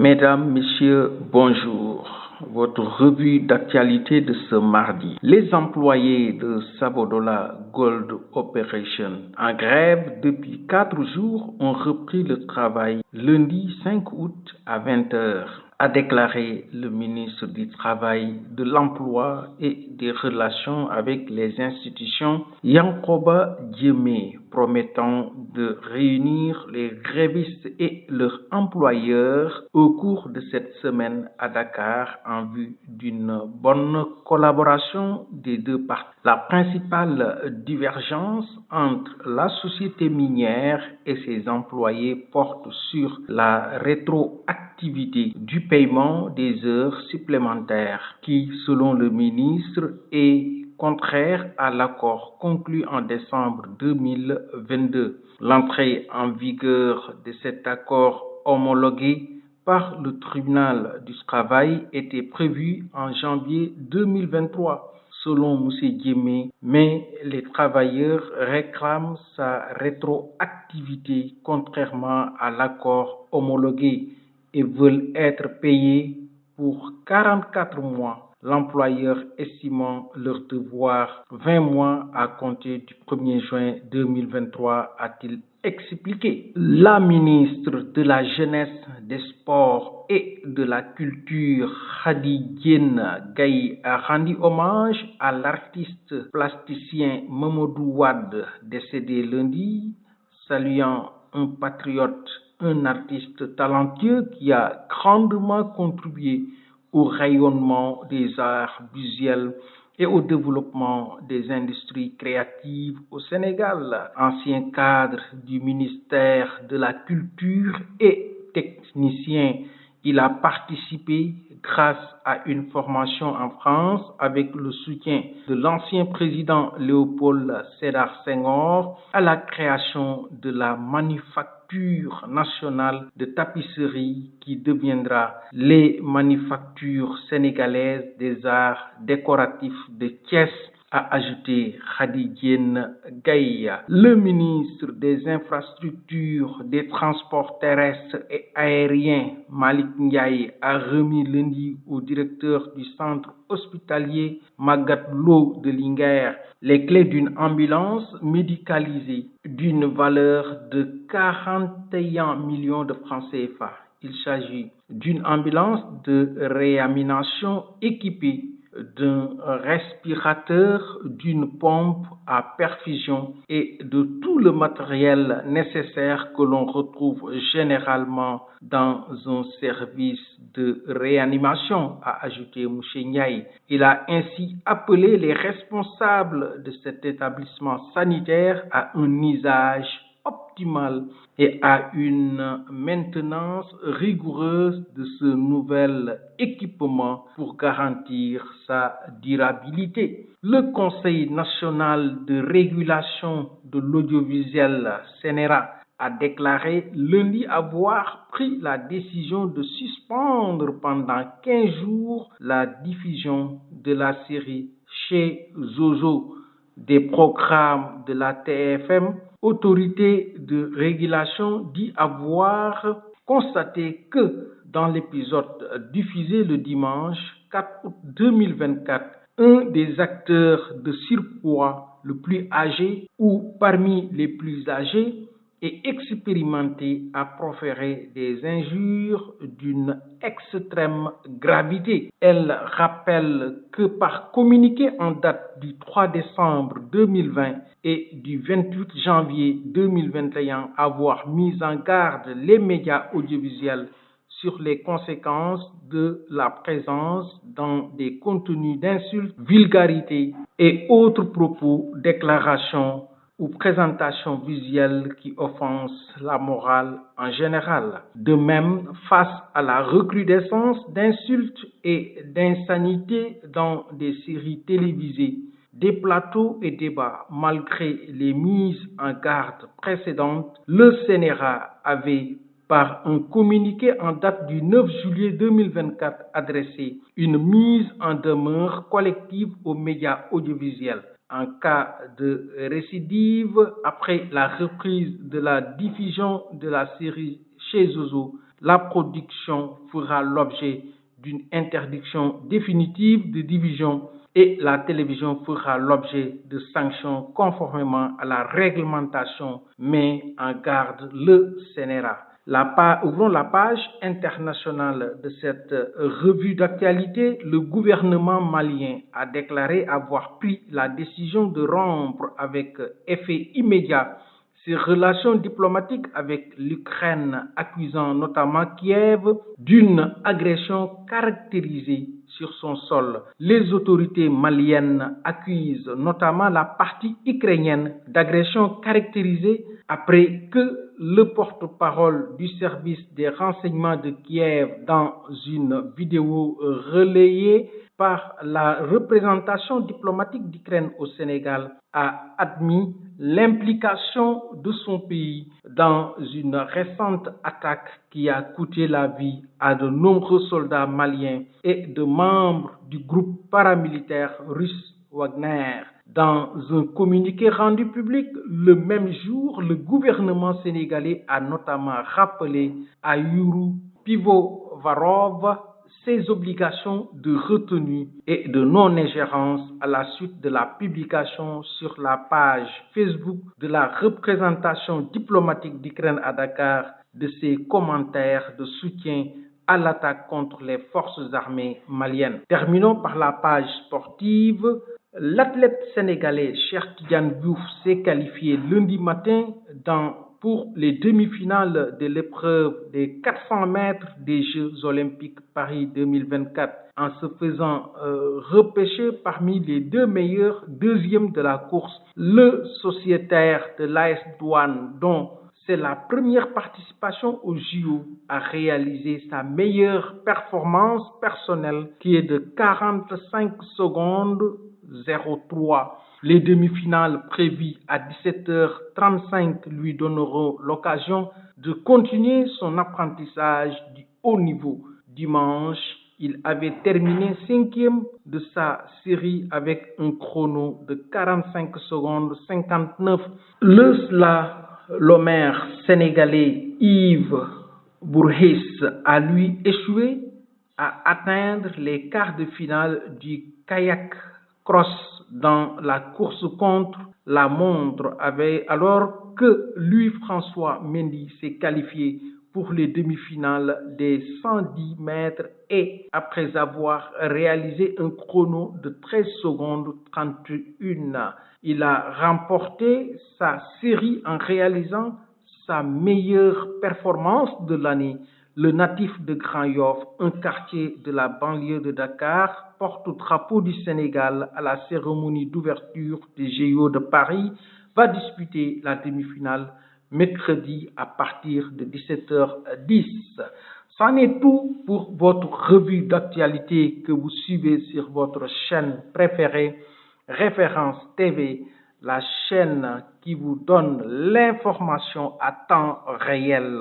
Mesdames, Messieurs, bonjour. Votre revue d'actualité de ce mardi. Les employés de Sabodala Gold Operation en grève depuis 4 jours ont repris le travail lundi 5 août à 20 heures, a déclaré le ministre du Travail, de l'Emploi et des Relations avec les institutions Yankoba Diémé, promettant de réunir les grévistes et leurs employeurs au cours de cette semaine à Dakar en vue d'une bonne collaboration des deux parties. La principale divergence entre la société minière et ses employés porte sur la rétroactivité du paiement des heures supplémentaires qui, selon le ministre, est contraire à l'accord conclu en décembre 2022. L'entrée en vigueur de cet accord homologué par le tribunal du travail était prévue en janvier 2023. Selon M. Diémé, mais les travailleurs réclament sa rétroactivité contrairement à l'accord homologué et veulent être payés pour 44 mois. L'employeur estimant leur devoir 20 mois à compter du 1er juin 2023, a-t-il expliqué. La ministre de la Jeunesse, des Sports et de la Culture, Khady Diène Gaye, a rendu hommage à l'artiste plasticien Mamadou Wade, décédé lundi, saluant un patriote, un artiste talentueux qui a grandement contribué au rayonnement des arts visuels et au développement des industries créatives au Sénégal. Ancien cadre du ministère de la Culture et technicien, il a participé grâce à une formation en France avec le soutien de l'ancien président Léopold Sédar Senghor à la création de la manufacture nationale de tapisserie qui deviendra les manufactures sénégalaises des arts décoratifs de Thiès, a ajouté Khady Diène Gaye. Le ministre des Infrastructures, des Transports terrestres et aériens, Malick Ndiaye, a remis lundi au directeur du centre hospitalier Magatte Lô de Linguère les clés d'une ambulance médicalisée d'une valeur de 41 millions de francs CFA. Il s'agit d'une ambulance de réanimation équipée d'un respirateur, d'une pompe à perfusion et de tout le matériel nécessaire que l'on retrouve généralement dans un service de réanimation, a ajouté M. Ndiaye. Il a ainsi appelé les responsables de cet établissement sanitaire à un usage optimale et à une maintenance rigoureuse de ce nouvel équipement pour garantir sa durabilité. Le Conseil national de régulation de l'audiovisuel, CNRA, a déclaré lundi avoir pris la décision de suspendre pendant 15 jours la diffusion de la série Chez Zozo des programmes de la TFM. Autorité de régulation dit avoir constaté que dans l'épisode diffusé le dimanche 4 août 2024, un des acteurs de surpoids le plus âgé ou parmi les plus âgés et expérimenté a proféré des injures d'une extrême gravité. Elle rappelle que par communiqué en date du 3 décembre 2020 et du 28 janvier 2021, avoir mis en garde les médias audiovisuels sur les conséquences de la présence dans des contenus d'insultes, vulgarités et autres propos, déclarations ou présentations visuelles qui offensent la morale en général. De même, face à la recrudescence d'insultes et d'insanités dans des séries télévisées, des plateaux et débats, malgré les mises en garde précédentes, le CNRA avait, par un communiqué en date du 9 juillet 2024, adressé une mise en demeure collective aux médias audiovisuels. En cas de récidive, après la reprise de la diffusion de la série Chez Zozo, la production fera l'objet d'une interdiction définitive de division et la télévision fera l'objet de sanctions conformément à la réglementation, met en garde le CNRA. Ouvrons la page internationale de cette revue d'actualité. Le gouvernement malien a déclaré avoir pris la décision de rompre avec effet immédiat ses relations diplomatiques avec l'Ukraine, accusant notamment Kiev d'une agression caractérisée sur son sol. Les autorités maliennes accusent notamment la partie ukrainienne d'agression caractérisée après que le porte-parole du service des renseignements de Kiev, dans une vidéo relayée par la représentation diplomatique d'Ukraine au Sénégal, a admis l'implication de son pays dans une récente attaque qui a coûté la vie à de nombreux soldats maliens et de membres du groupe paramilitaire russe Wagner. Dans un communiqué rendu public le même jour, le gouvernement sénégalais a notamment rappelé à Yuru Pivovarov ses obligations de retenue et de non-ingérence à la suite de la publication sur la page Facebook de la représentation diplomatique d'Ukraine à Dakar de ses commentaires de soutien à l'attaque contre les forces armées maliennes. Terminons par la page sportive. L'athlète sénégalais Cheikh Tidiane Diouf s'est qualifié lundi matin pour les demi-finales de l'épreuve des 400 mètres des Jeux Olympiques Paris 2024 en se faisant repêcher parmi les deux meilleurs deuxièmes de la course. Le sociétaire de l'AS Douanes, dont c'est la première participation au JO, a réalisé sa meilleure performance personnelle qui est de 45 secondes 03. Les demi-finales prévues à 17h35 lui donneront l'occasion de continuer son apprentissage du haut niveau. Dimanche, il avait terminé 5e de sa série avec un chrono de 45 secondes 59. Le slalomeur sénégalais Yves Bourhis a lui échoué à atteindre les quarts de finale du kayak cross dans la course contre la montre, alors que Louis-François Mendy s'est qualifié pour les demi-finales des 110 mètres et après avoir réalisé un chrono de 13 secondes 31. Il a remporté sa série en réalisant sa meilleure performance de l'année. Le natif de Grand Yoff, un quartier de la banlieue de Dakar, porte-drapeau du Sénégal à la cérémonie d'ouverture des JO de Paris, va disputer la demi-finale mercredi à partir de 17h10. C'en est tout pour votre revue d'actualité que vous suivez sur votre chaîne préférée, Référence TV, la chaîne qui vous donne l'information à temps réel.